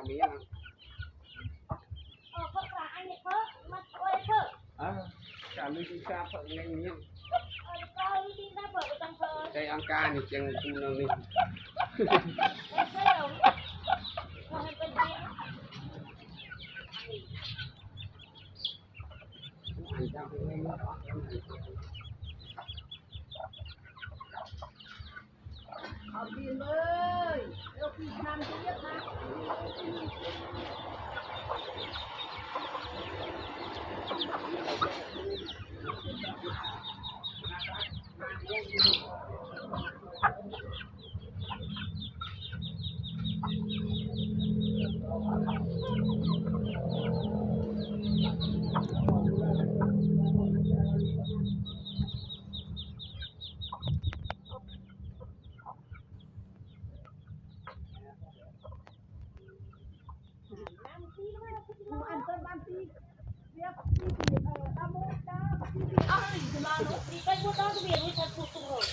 มีนะเพราะว่าอันนี้เพราะมันโอ้ยเพราะการมีที่ทราบเพิ่งในนี้ก็วิธีการเปิดต้องเปิดใจอังการนี่จังกูนึงนี่ไม่ใช่หรอกมันเป็นจริงอันจำเป็นไม่ได้เอาดีเลยเดี๋ยวพี่ทำเยอะนะอันต้นบ้านที่เรียกที่ตะมุตาที่อ้าวนี่จะมาเนาะนี่ไปพูดต้องเรียนวิชาพูดตรงเลย